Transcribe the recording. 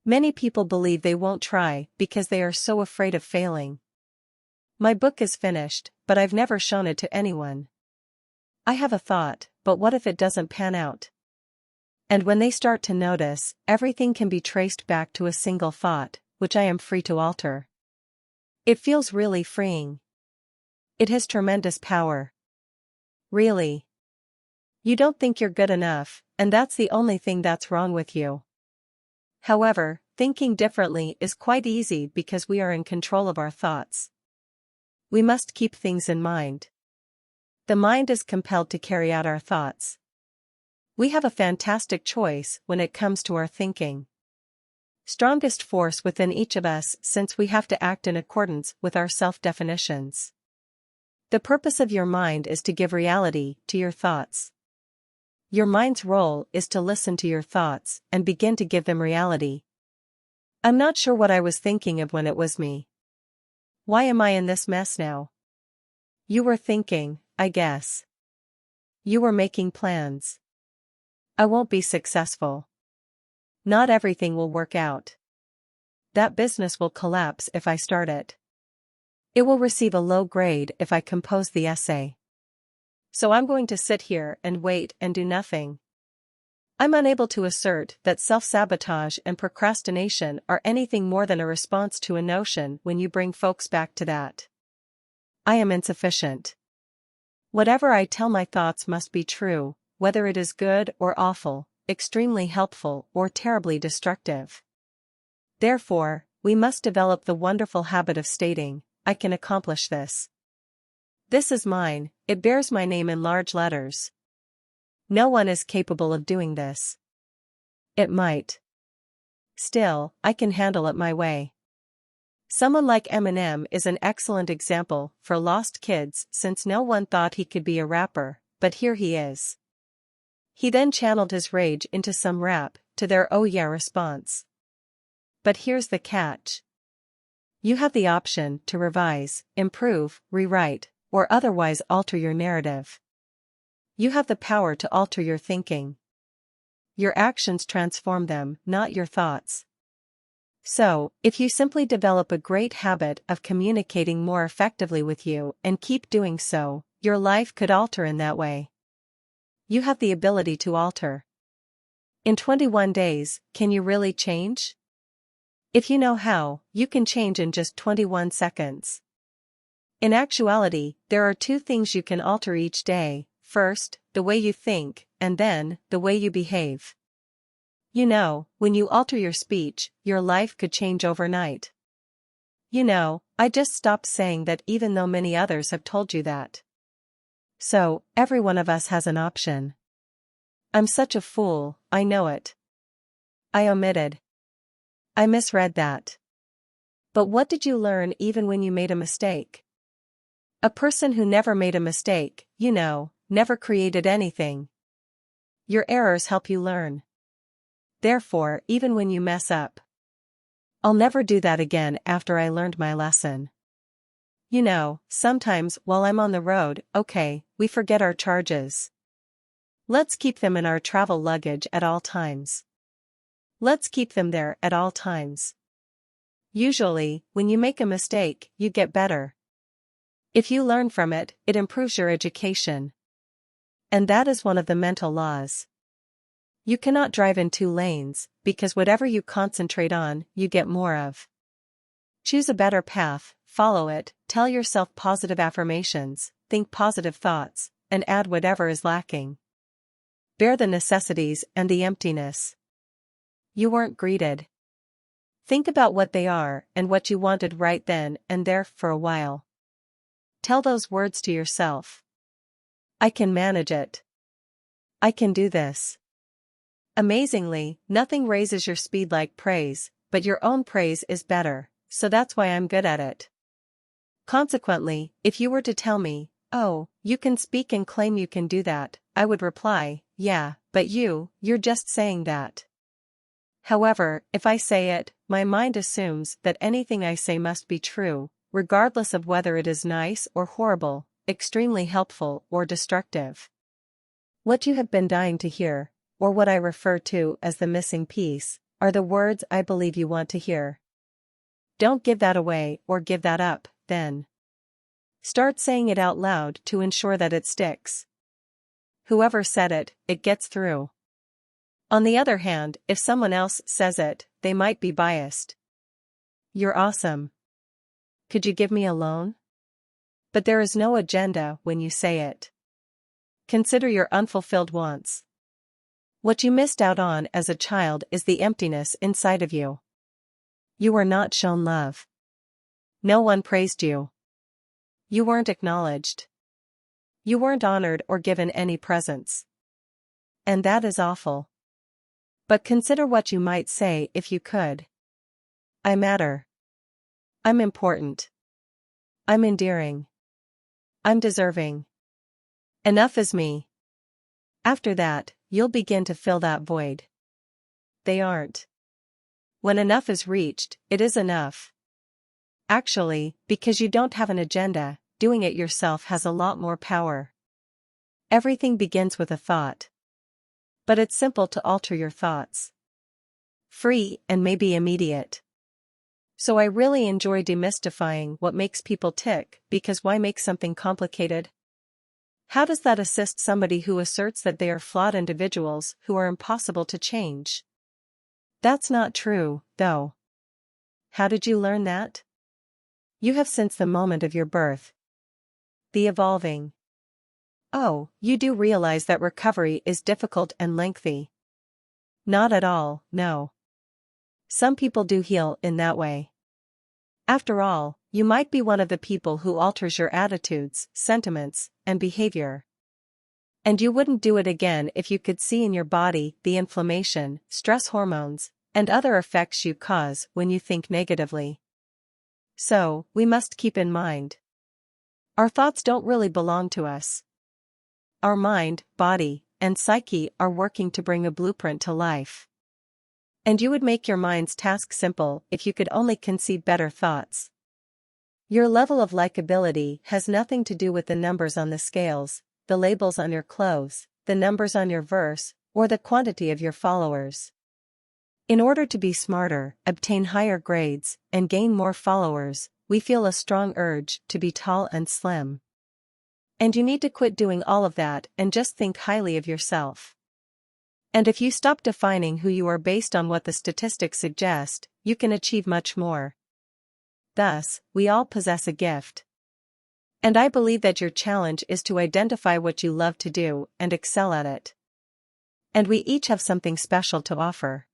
Many people believe they won't try because they are so afraid of failing. My book is finished, but I've never shown it to anyone. I have a thought, but what if it doesn't pan out? And when they start to notice, everything can be traced back to a single thought, which I am free to alter. It feels really freeing. It has tremendous power. Really. You don't think you're good enough, and that's the only thing that's wrong with you. However, thinking differently is quite easy because we are in control of our thoughts. We must keep things in mind. The mind is compelled to carry out our thoughts. We have a fantastic choice when it comes to our thinking. Strongest force within each of us, since we have to act in accordance with our self-definitions. The purpose of your mind is to give reality to your thoughts. Your mind's role is to listen to your thoughts and begin to give them reality. I'm not sure what I was thinking of when it was me. Why am I in this mess now? You were thinking, I guess. You were making plans. I won't be successful. Not everything will work out. That business will collapse if I start it. It will receive a low grade if I compose the essay. So I'm going to sit here and wait and do nothing. I'm unable to assert that self-sabotage and procrastination are anything more than a response to a notion when you bring folks back to that. I am insufficient. Whatever I tell my thoughts must be true, whether it is good or awful, extremely helpful or terribly destructive. Therefore, we must develop the wonderful habit of stating, I can accomplish this. This is mine, it bears my name in large letters. No one is capable of doing this. It might. Still, I can handle it my way. Someone like Eminem is an excellent example for lost kids since no one thought he could be a rapper, but here he is. He then channeled his rage into some rap, to their oh yeah response. But here's the catch. You have the option to revise, improve, rewrite, or otherwise alter your narrative. You have the power to alter your thinking. Your actions transform them, not your thoughts. So, if you simply develop a great habit of communicating more effectively with you and keep doing so, your life could alter in that way. You have the ability to alter. In 21 days, can you really change? If you know how, you can change in just 21 seconds. In actuality, there are two things you can alter each day. First, the way you think, and then, the way you behave. You know, when you alter your speech, your life could change overnight. You know, I just stopped saying that even though many others have told you that. So, every one of us has an option. I'm such a fool, I know it. I omitted. I misread that. But what did you learn even when you made a mistake? A person who never made a mistake, you know, never created anything. Your errors help you learn. Therefore, even when you mess up, I'll never do that again after I learned my lesson. You know, sometimes while I'm on the road, okay, we forget our charges. Let's keep them in our travel luggage at all times. Let's keep them there at all times. Usually, when you make a mistake, you get better. If you learn from it, it improves your education. And that is one of the mental laws. You cannot drive in two lanes, because whatever you concentrate on, you get more of. Choose a better path, follow it, tell yourself positive affirmations, think positive thoughts, and add whatever is lacking. Bear the necessities and the emptiness. You weren't greeted. Think about what they are and what you wanted right then and there for a while. Tell those words to yourself. I can manage it. I can do this. Amazingly, nothing raises your speed like praise, but your own praise is better, so that's why I'm good at it. Consequently, if you were to tell me, oh, you can speak and claim you can do that, I would reply, yeah, but you're just saying that. However, if I say it, my mind assumes that anything I say must be true, regardless of whether it is nice or horrible, extremely helpful or destructive. What you have been dying to hear, or what I refer to as the missing piece, are the words I believe you want to hear. Don't give that away or give that up, then. Start saying it out loud to ensure that it sticks. Whoever said it, it gets through. On the other hand, if someone else says it, they might be biased. You're awesome. Could you give me a loan? But there is no agenda when you say it. Consider your unfulfilled wants. What you missed out on as a child is the emptiness inside of you. You were not shown love. No one praised you. You weren't acknowledged. You weren't honored or given any presents. And that is awful. But consider what you might say if you could. I matter. I'm important. I'm endearing. I'm deserving. Enough is me. After that, you'll begin to fill that void. They aren't. When enough is reached, it is enough. Actually, because you don't have an agenda, doing it yourself has a lot more power. Everything begins with a thought. But it's simple to alter your thoughts. Free and maybe immediate. So I really enjoy demystifying what makes people tick, because why make something complicated? How does that assist somebody who asserts that they are flawed individuals who are impossible to change? That's not true, though. How did you learn that? You have since the moment of your birth. The evolving. Oh, you do realize that recovery is difficult and lengthy. Not at all, no. Some people do heal in that way. After all, you might be one of the people who alters your attitudes, sentiments, and behavior. And you wouldn't do it again if you could see in your body the inflammation, stress hormones, and other effects you cause when you think negatively. So, we must keep in mind. Our thoughts don't really belong to us. Our mind, body, and psyche are working to bring a blueprint to life. And you would make your mind's task simple if you could only conceive better thoughts. Your level of likability has nothing to do with the numbers on the scales, the labels on your clothes, the numbers on your verse, or the quantity of your followers. In order to be smarter, obtain higher grades, and gain more followers, we feel a strong urge to be tall and slim. And you need to quit doing all of that and just think highly of yourself. And if you stop defining who you are based on what the statistics suggest, you can achieve much more. Thus, we all possess a gift. And I believe that your challenge is to identify what you love to do and excel at it. And we each have something special to offer.